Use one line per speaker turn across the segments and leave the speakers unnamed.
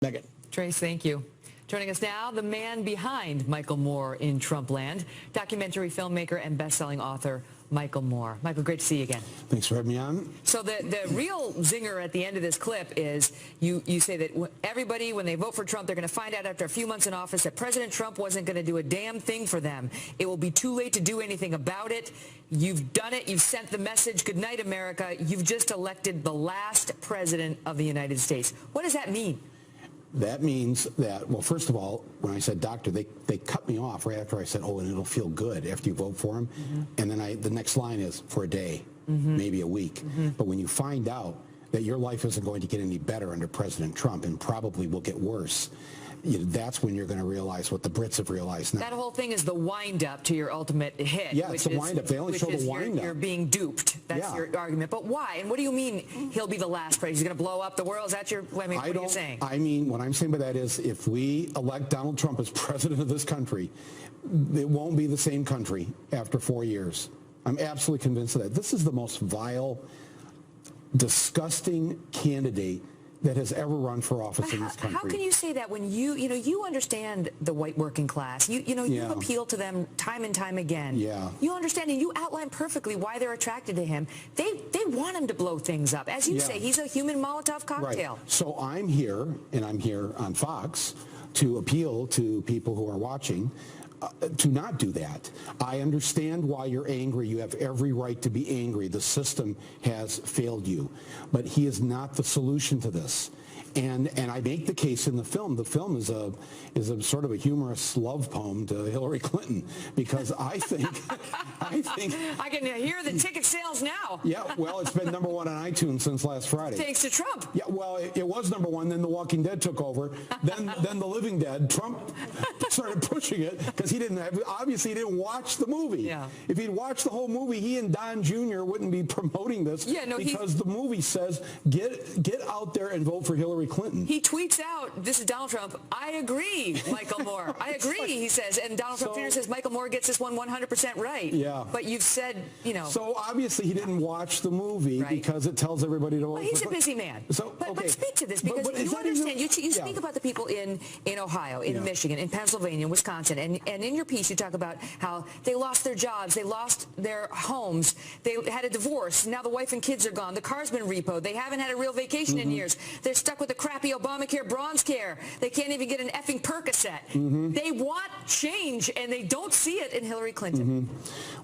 Megyn.
Trace, thank you. Joining us now, the man behind Michael Moore in Trumpland, documentary filmmaker and best-selling author Michael Moore. Michael, great to see you again.
Thanks for having me on.
So the real zinger at the end of this clip is you say that everybody, when they vote for Trump, they're going to find out after a few months in office that President Trump wasn't going to do a damn thing for them. It will be too late to do anything about it. You've done it. You've sent the message. Good night, America. You've just elected the last president of the United States. What does that mean?
That means that, well, first of all, when I said doctor, they cut me off right after I said, oh, and it'll feel good after you vote for him. And then the next line is for a day, maybe a week. But when you find out that your life isn't going to get any better under President Trump and probably will get worse, that's when you're going to realize what the Brits have realized now.
That whole thing is the wind-up to your ultimate hit.
Yeah, it's a wind-up. They only show the wind-up.
You're being duped. That's your argument. But why? And what do you mean he'll be the last president? He's going to blow up the world? Is that your, what are you saying?
I mean, what I'm saying by that is if we elect Donald Trump as president of this country, it won't be the same country after 4 years. I'm absolutely convinced of that. This is the most vile, disgusting candidate that has ever run for office in this country.
How can you say that when you understand the white working class? You appeal to them time and time again.
Yeah.
You understand and you outline perfectly why they're attracted to him. They want him to blow things up. As you say, he's a human Molotov cocktail.
Right. So I'm here, and I'm here on Fox to appeal to people who are watching to not do that. I understand why you're angry. You have every right to be angry. The system has failed you. But he is not the solution to this. And I make the case in the film. The film is a sort of a humorous love poem to Hillary Clinton because I think
I can hear the ticket sales now.
Yeah, well, it's been #1 on iTunes since last Friday.
Thanks to Trump.
Yeah, well, it was #1. Then The Walking Dead took over. Then The Living Dead. Trump started pushing it because obviously he didn't watch the movie.
Yeah.
If he'd watched the whole movie, he and Don Jr. wouldn't be promoting this.
Yeah, no,
because the movie says get out there and vote for Hillary Clinton.
He tweets out, this is Donald Trump, I agree, Michael Moore. I agree, he says. And Donald Trump Jr. says, Michael Moore gets this one 100% right.
Yeah.
But you've said,
So obviously he didn't watch the movie because it tells everybody to vote.
Well, he's a busy man.
So,
but speak to this because you understand, you speak about the people in Ohio, in Michigan, in Pennsylvania, Wisconsin, and in your piece you talk about how they lost their jobs, they lost their homes, they had a divorce, now the wife and kids are gone, the car's been repoed, they haven't had a real vacation in years, they're stuck with the crappy Obamacare bronze care. They can't even get an effing Percocet. They want change, and they don't see it in Hillary Clinton.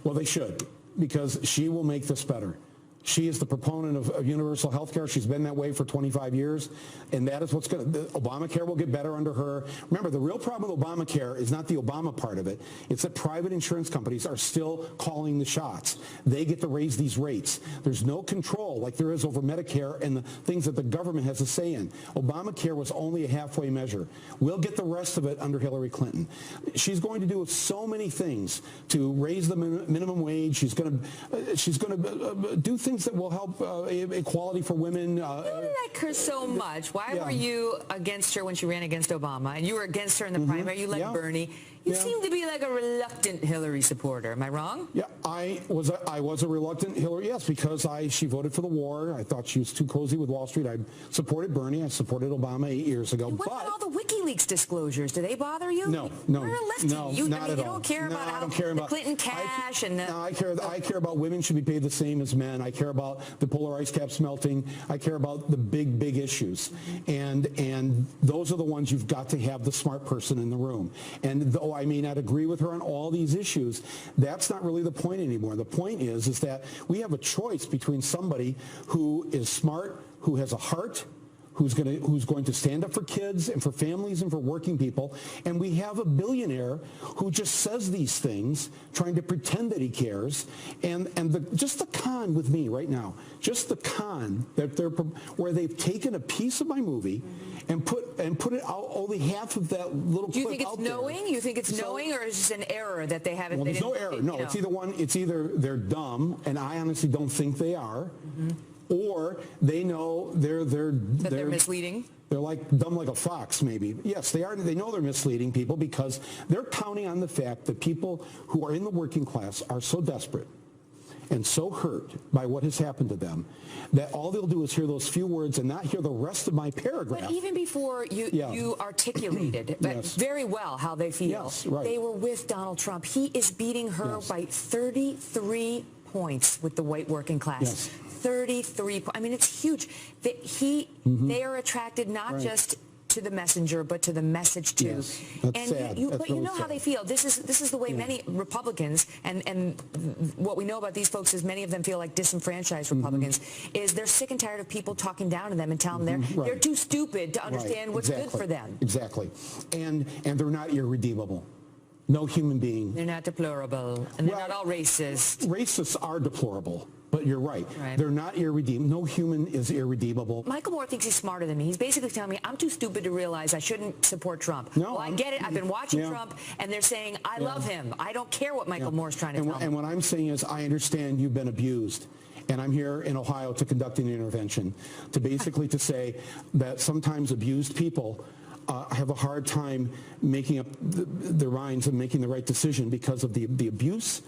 Well, they should, because she will make this better. She is the proponent of universal health care. She's been that way for 25 years, and that is what's going to... Obamacare will get better under her. Remember, the real problem with Obamacare is not the Obama part of it. It's that private insurance companies are still calling the shots. They get to raise these rates. There's no control like there is over Medicare and the things that the government has a say in. Obamacare was only a halfway measure. We'll get the rest of it under Hillary Clinton. She's going to do so many things to raise the minimum wage. She's going to do things that will help equality for women.
You like her so much. Why were you against her when she ran against Obama? And you were against her in the primary. You like Bernie. You seem to be like a reluctant Hillary supporter. Am I wrong? Yeah,
I was a reluctant Hillary, yes, because she voted for the war. I thought she was too cozy with Wall Street. I supported Bernie. I supported Obama 8 years ago.
And what about all the WikiLeaks disclosures? Do they bother you?
No.
You're a lefty.
No, not at all.
You don't care about the Clinton cash and...
No, I care about women should be paid the same as men. I care about the polar ice caps melting. I care about the big issues. And those are the ones you've got to have the smart person in the room. And though I may not agree with her on all these issues, that's not really the point anymore. The point is that we have a choice between somebody who is smart, who has a heart, who's going to stand up for kids and for families and for working people, and we have a billionaire who just says these things, trying to pretend that he cares, and just the con with me right now, just the con that where they've taken a piece of my movie and put it out only half of that little clip out there.
Do you think it's knowing? You think it's knowing, or is it an error that they haven't?
Well, there's no error. No, it's either one. It's either they're dumb, and I honestly don't think they are. Or they know they're
misleading.
They're like dumb like a fox, maybe. Yes, they are. They know they're misleading people because they're counting on the fact that people who are in the working class are so desperate and so hurt by what has happened to them that all they'll do is hear those few words and not hear the rest of my paragraph.
But even before you articulated very well how they feel, they were with Donald Trump. He is beating her by 33 points with the white working class. 33. I mean, it's huge. They are attracted not just to the messenger, but to the message too.
Yes, that's
and
sad.
But you know how they feel. This is the way many Republicans and what we know about these folks is many of them feel like disenfranchised Republicans. Is they're sick and tired of people talking down to them and telling them they're too stupid to understand what's good for them.
Exactly, and they're not irredeemable. No human being.
They're not deplorable, and they're not all racist.
Racists are deplorable. But you're right. They're not irredeemable. No human is irredeemable.
Michael Moore thinks he's smarter than me. He's basically telling me I'm too stupid to realize I shouldn't support Trump.
No,
well, I get it. I've been watching Trump, and they're saying I love him. I don't care what Michael Moore's trying to tell me.
And what I'm saying is I understand you've been abused. And I'm here in Ohio to conduct an intervention to basically to say that sometimes abused people have a hard time making up their minds and making the right decision because of the abuse.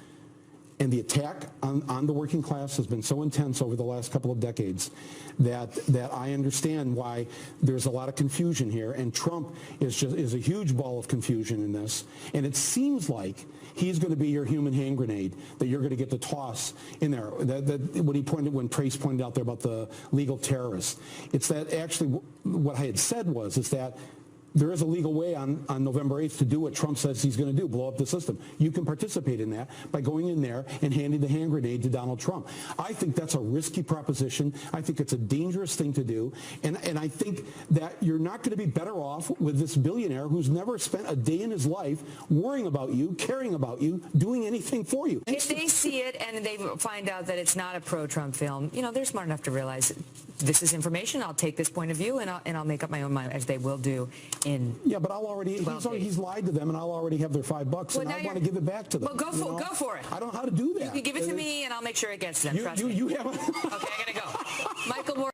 And the attack on the working class has been so intense over the last couple of decades that I understand why there's a lot of confusion here. And Trump is a huge ball of confusion in this. And it seems like he's going to be your human hand grenade that you're going to get to toss in there. When Trace pointed out there about the legal terrorists, it's that actually what I had said is that there is a legal way on November 8th to do what Trump says he's going to do, blow up the system. You can participate in that by going in there and handing the hand grenade to Donald Trump. I think that's a risky proposition. I think it's a dangerous thing to do. And I think that you're not going to be better off with this billionaire who's never spent a day in his life worrying about you, caring about you, doing anything for you.
If they see it and they find out that it's not a pro-Trump film, they're smart enough to realize this is information. I'll take this point of view and I'll make up my own mind, as they will do in.
Yeah, but he's lied to them, and I'll already have their $5, and I want to give it back to them.
Well, go for it.
I don't know how to do that.
You can give it to me, and I'll make sure it gets to them. Trust
me.
Okay, I gotta go. Michael Moore.